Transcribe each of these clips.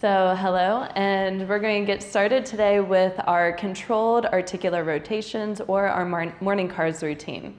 So hello, and we're going to get started today with our controlled articular rotations or our morning CARS routine.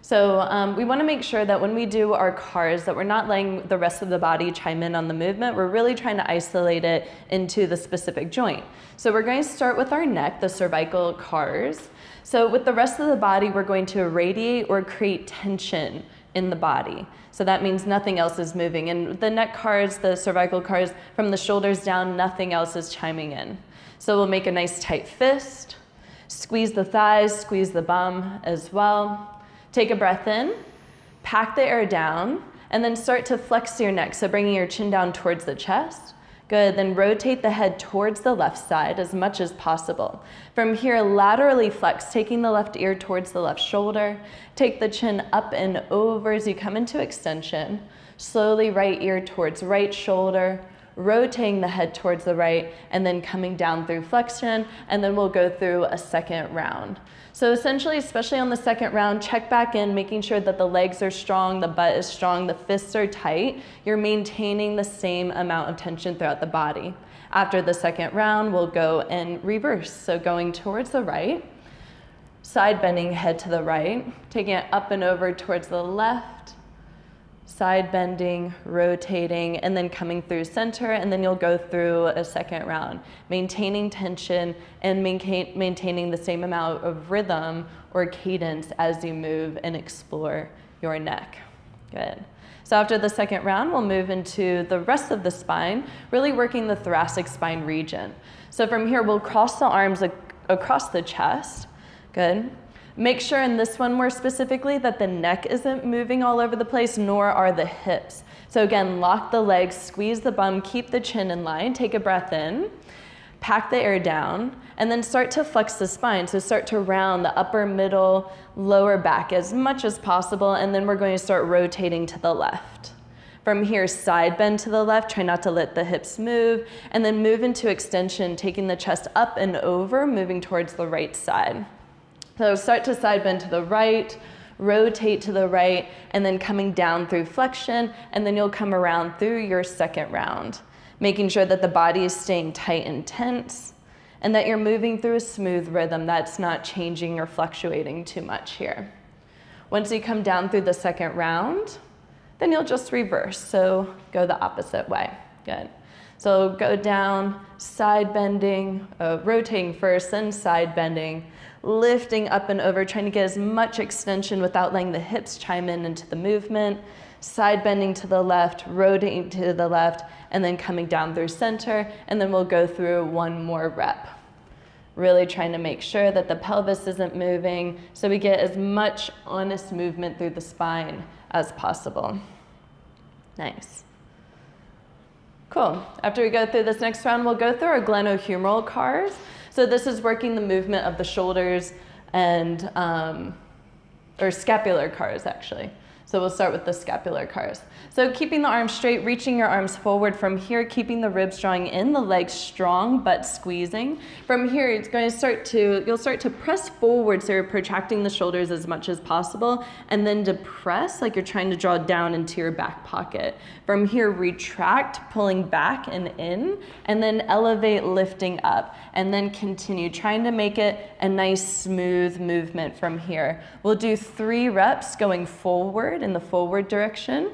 So we want to make sure that when we do our CARS that we're not letting the rest of the body chime in on the movement. We're really trying to isolate it into the specific joint. So we're going to start with our neck, the cervical CARS. So with the rest of the body, we're going to radiate or create tension in the body. So that means nothing else is moving. And the neck CARS, the cervical CARS, from the shoulders down, nothing else is chiming in. So we'll make a nice tight fist, squeeze the thighs, squeeze the bum as well. Take a breath in, pack the air down, and then start to flex your neck. So bringing your chin down towards the chest. Good, then rotate the head towards the left side as much as possible. From here, laterally flex, taking the left ear towards the left shoulder. Take the chin up and over as you come into extension. Slowly right ear towards right shoulder, rotating the head towards the right, and then coming down through flexion, and then we'll go through a second round. So essentially, especially on the second round, check back in, making sure that the legs are strong, the butt is strong, the fists are tight. You're maintaining the same amount of tension throughout the body. After the second round, we'll go in reverse. So going towards the right, side bending head to the right, taking it up and over towards the left, side bending, rotating, and then coming through center, and then you'll go through a second round, maintaining tension and maintaining the same amount of rhythm or cadence as you move and explore your neck. Good. So after the second round, we'll move into the rest of the spine, really working the thoracic spine region. So from here, we'll cross the arms across the chest. Good. Make sure in this one more specifically that the neck isn't moving all over the place, nor are the hips. So again, lock the legs, squeeze the bum, keep the chin in line, take a breath in, pack the air down, and then start to flex the spine. So start to round the upper, middle, lower back as much as possible, and then we're going to start rotating to the left. From here, side bend to the left, try not to let the hips move, and then move into extension, taking the chest up and over, moving towards the right side. So start to side bend to the right, rotate to the right, and then coming down through flexion, and then you'll come around through your second round, making sure that the body is staying tight and tense, and that you're moving through a smooth rhythm that's not changing or fluctuating too much here. Once you come down through the second round, then you'll just reverse, so go the opposite way. Good. So go down, side bending, rotating first, then side bending, lifting up and over, trying to get as much extension without letting the hips chime in into the movement, side bending to the left, rotating to the left, and then coming down through center, and then we'll go through one more rep. Really trying to make sure that the pelvis isn't moving, so we get as much honest movement through the spine as possible. Nice. Cool. After we go through this next round, we'll go through our glenohumeral CARS. So this is working the movement of the shoulders and, or scapular CARS actually. So we'll start with the scapular CARS. So keeping the arms straight, reaching your arms forward from here, keeping the ribs drawing in, the legs strong but squeezing. From here, it's going to you'll start to press forward, so you're protracting the shoulders as much as possible, and then depress like you're trying to draw down into your back pocket. From here, retract, pulling back and in, and then elevate, lifting up, and then continue, trying to make it a nice smooth movement from here. We'll do 3 reps going forward in the forward direction,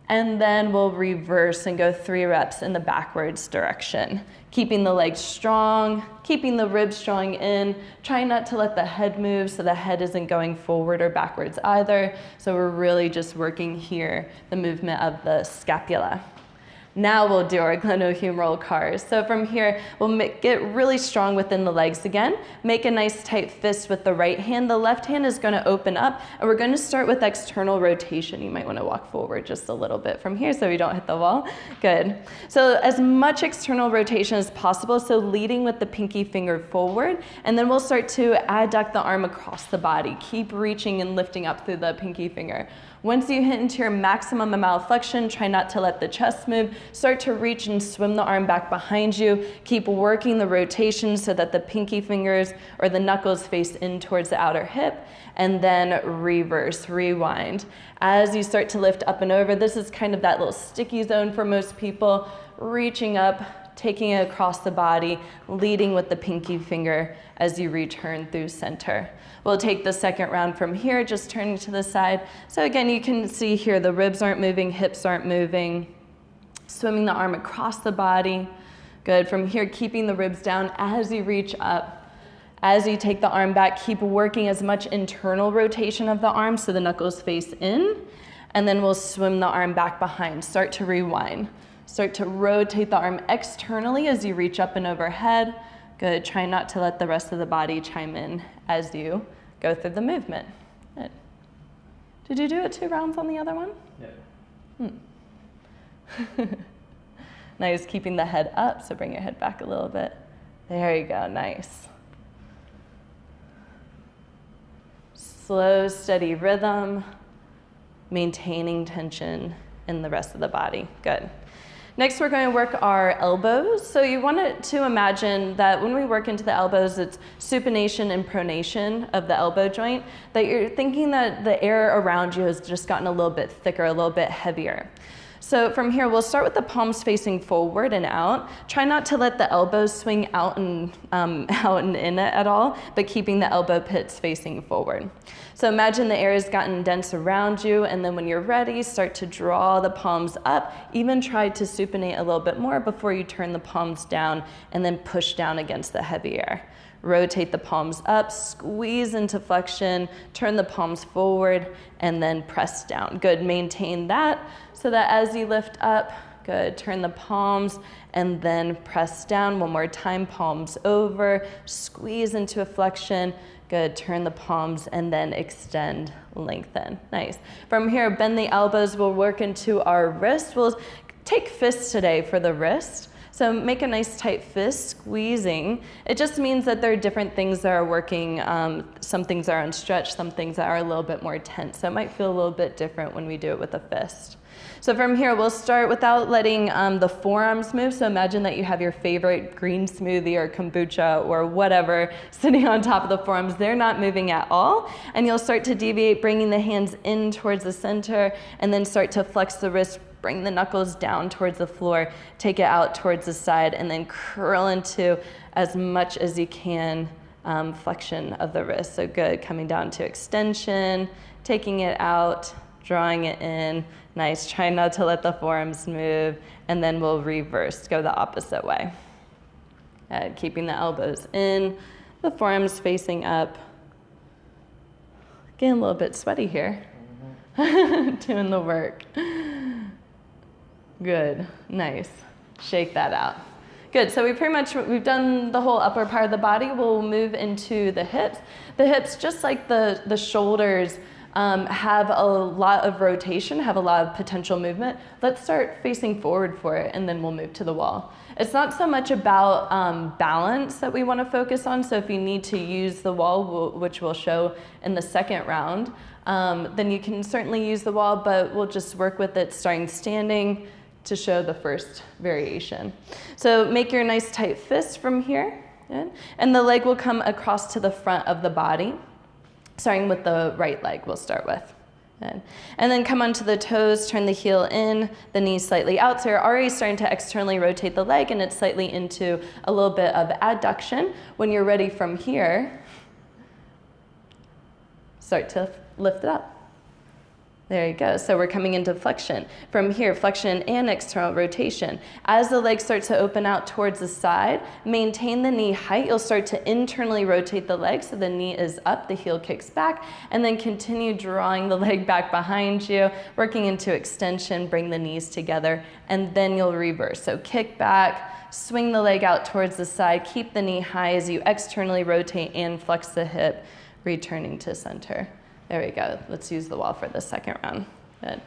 and then we'll reverse and go 3 reps in the backwards direction, keeping the legs strong, keeping the ribs drawing in, trying not to let the head move so the head isn't going forward or backwards either. So we're really just working here the movement of the scapula. Now we'll do our glenohumeral CARS. So from here, we'll get really strong within the legs again. Make a nice tight fist with the right hand. The left hand is going to open up, and we're going to start with external rotation. You might want to walk forward just a little bit from here so we don't hit the wall. Good. So as much external rotation as possible, so leading with the pinky finger forward, and then we'll start to adduct the arm across the body. Keep reaching and lifting up through the pinky finger. Once you hit into your maximum amount of flexion, try not to let the chest move. Start to reach and swim the arm back behind you. Keep working the rotation so that the pinky fingers or the knuckles face in towards the outer hip, and then reverse, rewind. As you start to lift up and over, this is kind of that little sticky zone for most people. reaching up, taking it across the body, leading with the pinky finger as you return through center. We'll take the second round from here, just turning to the side. So again, you can see here the ribs aren't moving, hips aren't moving. Swimming the arm across the body. Good. From here, keeping the ribs down as you reach up. As you take the arm back, keep working as much internal rotation of the arm so the knuckles face in. And then we'll swim the arm back behind. Start to rewind. Start to rotate the arm externally as you reach up and overhead. Good. Try not to let the rest of the body chime in as you go through the movement. Good. Did you do it 2 rounds on the other one? Yeah. Nice, keeping the head up, so bring your head back a little bit. There you go, nice. Slow, steady rhythm, maintaining tension in the rest of the body. Good. Next, we're going to work our elbows. So you want to imagine that when we work into the elbows, it's supination and pronation of the elbow joint, that you're thinking that the air around you has just gotten a little bit thicker, a little bit heavier. So from here, we'll start with the palms facing forward and out. Try not to let the elbows swing out and in it at all, but keeping the elbow pits facing forward. So imagine the air has gotten dense around you, and then when you're ready, start to draw the palms up. Even try to supinate a little bit more before you turn the palms down and then push down against the heavy air. Rotate the palms up, squeeze into flexion, turn the palms forward, and then press down. Good, maintain that so that as you lift up, good, turn the palms and then press down. One more time, palms over, squeeze into a flexion. Good, turn the palms and then extend, lengthen. Nice. From here, bend the elbows, we'll work into our wrist. We'll take fists today for the wrist. So make a nice tight fist, squeezing. It just means that there are different things that are working. Some things are unstretched, some things are a little bit more tense. So it might feel a little bit different when we do it with a fist. So from here, we'll start without letting the forearms move. So imagine that you have your favorite green smoothie or kombucha or whatever sitting on top of the forearms. They're not moving at all. And you'll start to deviate, bringing the hands in towards the center, and then start to flex the wrist. Bring the knuckles down towards the floor, take it out towards the side, and then curl into as much as you can flexion of the wrist. So good, coming down to extension, taking it out, drawing it in. Nice, try not to let the forearms move, and then we'll reverse, go the opposite way. Keeping the elbows in, the forearms facing up. Getting a little bit sweaty here. Doing the work. Good, nice. Shake that out. Good, so we've done the whole upper part of the body. We'll move into the hips. The hips, just like the shoulders, have a lot of rotation, have a lot of potential movement. Let's start facing forward for it, and then we'll move to the wall. It's not so much about balance that we want to focus on, so if you need to use the wall, which we'll show in the second round, then you can certainly use the wall, but we'll just work with it starting standing to show the first variation. So make your nice tight fist from here, and the leg will come across to the front of the body, starting with the right leg we'll start with. And then come onto the toes, turn the heel in, the knees slightly out. So you're already starting to externally rotate the leg, and it's slightly into a little bit of adduction. When you're ready from here, start to lift it up. There you go. So we're coming into flexion. From here, flexion and external rotation. As the legs start to open out towards the side, maintain the knee height. You'll start to internally rotate the leg so the knee is up, the heel kicks back, and then continue drawing the leg back behind you, working into extension, bring the knees together, and then you'll reverse. So kick back, swing the leg out towards the side, keep the knee high as you externally rotate and flex the hip, returning to center. There we go. Let's use the wall for the second round. Good.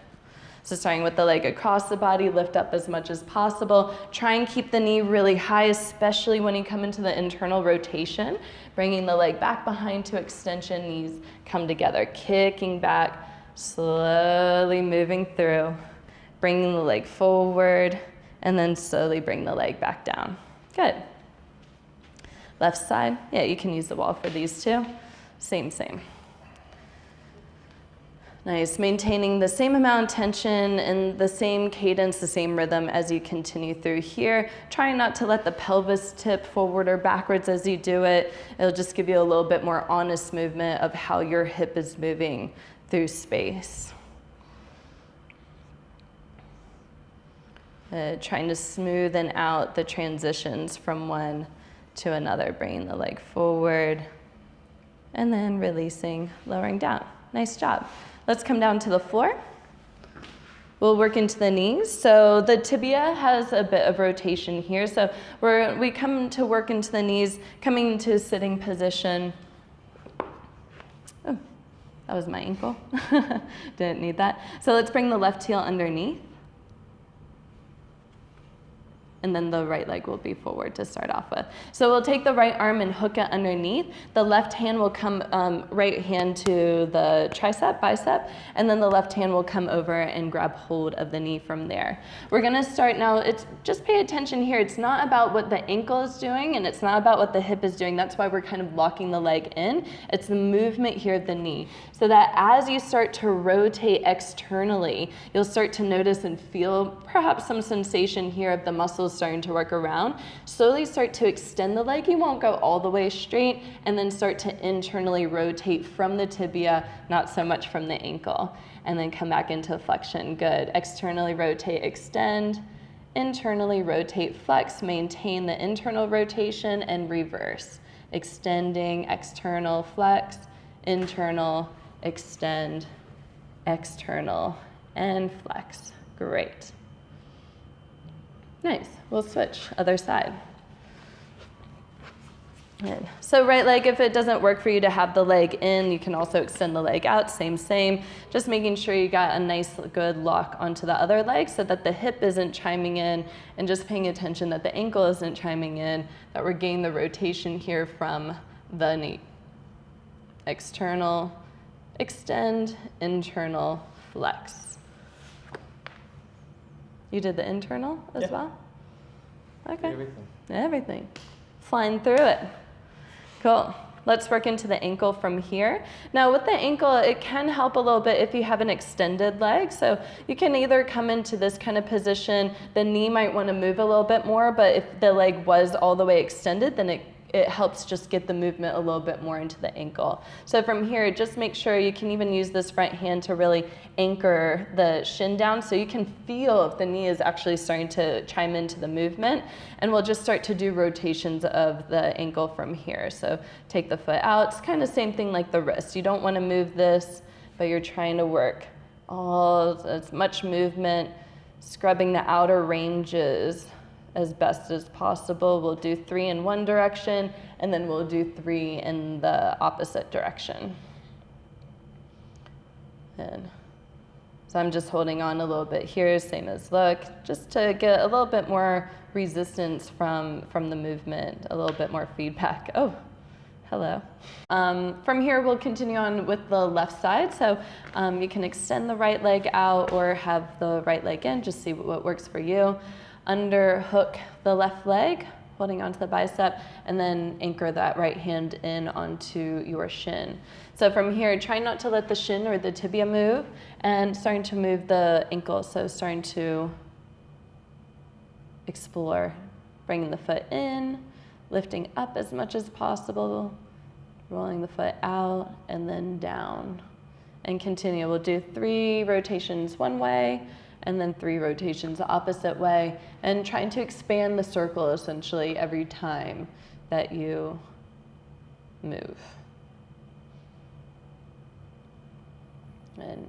So starting with the leg across the body, lift up as much as possible. Try and keep the knee really high, especially when you come into the internal rotation. Bringing the leg back behind to extension, knees come together. Kicking back, slowly moving through. Bringing the leg forward, and then slowly bring the leg back down. Good. Left side. Yeah, you can use the wall for these too. Same. Nice, maintaining the same amount of tension and the same cadence, the same rhythm as you continue through here. Trying not to let the pelvis tip forward or backwards as you do it. It'll just give you a little bit more honest movement of how your hip is moving through space. Trying to smoothen out the transitions from one to another, bringing the leg forward and then releasing, lowering down. Nice job. Let's come down to the floor. We'll work into the knees. So the tibia has a bit of rotation here. So we come to work into the knees, coming into a sitting position. Oh, that was my ankle. Didn't need that. So let's bring the left heel underneath. And then the right leg will be forward to start off with. So we'll take the right arm and hook it underneath. The left hand will come, right hand to the tricep, bicep, and then the left hand will come over and grab hold of the knee from there. We're gonna start now, just pay attention here. It's not about what the ankle is doing and it's not about what the hip is doing. That's why we're kind of locking the leg in. It's the movement here of the knee. So that as you start to rotate externally, you'll start to notice and feel perhaps some sensation here of the muscles starting to work around. Slowly start to extend the leg. You won't go all the way straight, and then start to internally rotate from the tibia, not so much from the ankle. And then come back into flexion. Good. Externally rotate, extend. Internally rotate, flex. Maintain the internal rotation and reverse. Extending, external, flex. Internal, extend, external, and flex. Great. Nice. We'll switch. Other side. Good. So right leg, if it doesn't work for you to have the leg in, you can also extend the leg out. Same. Just making sure you got a nice, good lock onto the other leg so that the hip isn't chiming in, and just paying attention that the ankle isn't chiming in, that we're getting the rotation here from the knee. External, extend, internal, flex. You did the internal as well? Okay. Everything. Flying through it. Cool. Let's work into the ankle from here. Now with the ankle, it can help a little bit if you have an extended leg. So you can either come into this kind of position, the knee might want to move a little bit more, but if the leg was all the way extended, then it helps just get the movement a little bit more into the ankle. So from here, just make sure you can even use this front hand to really anchor the shin down so you can feel if the knee is actually starting to chime into the movement. And we'll just start to do rotations of the ankle from here. So take the foot out. It's kind of same thing like the wrist. You don't want to move this, but you're trying to work as much movement, scrubbing the outer ranges as best as possible. We'll do 3 in one direction, and then we'll do 3 in the opposite direction. And so I'm just holding on a little bit here, same as look, just to get a little bit more resistance from the movement, a little bit more feedback. Oh, hello. From here, we'll continue on with the left side. So you can extend the right leg out or have the right leg in, just see what works for you. Underhook the left leg, holding onto the bicep, and then anchor that right hand in onto your shin. So from here, try not to let the shin or the tibia move, and starting to move the ankle. So starting to explore, bringing the foot in, lifting up as much as possible, rolling the foot out, and then down. And continue. We'll do 3 rotations one way, and then 3 rotations the opposite way, and trying to expand the circle essentially every time that you move. And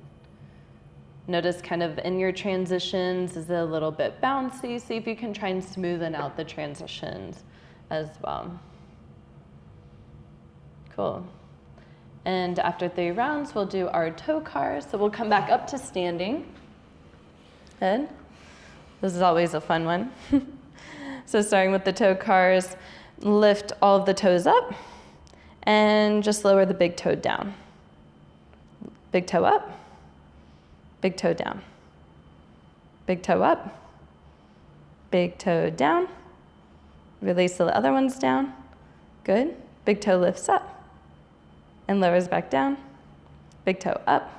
notice kind of in your transitions, is it a little bit bouncy? See if you can try and smoothen out the transitions as well. Cool. And after 3 rounds, we'll do our toe cars. So we'll come back up to standing. Good. This is always a fun one. So starting with the toe cars, lift all of the toes up and just lower the big toe down. Big toe up, big toe down. Big toe up, big toe down. Release the other ones down. Good. Big toe lifts up and lowers back down. Big toe up,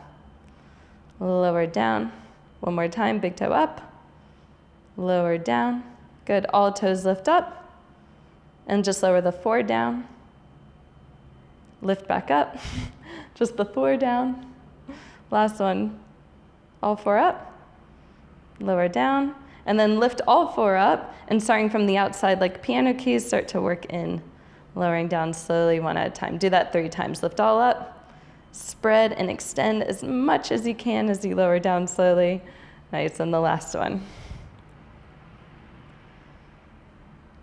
lower down. One more time, big toe up, lower down. Good, all toes lift up, and just lower the 4 down. Lift back up, just the 4 down. Last one, all 4 up, lower down, and then lift all 4 up, and starting from the outside like piano keys, start to work in, lowering down slowly, one at a time. Do that 3 times. Lift all up, spread and extend as much as you can as you lower down slowly. Nice, and the last one.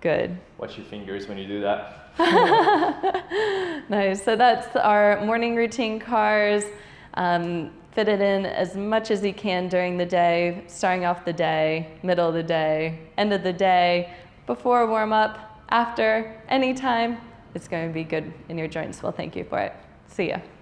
Good. Watch your fingers when you do that. Nice, so that's our morning routine cars. Fit it in as much as you can during the day, starting off the day, middle of the day, end of the day, before warm up, after, anytime. It's going to be good in your joints. Well, thank you for it. See ya.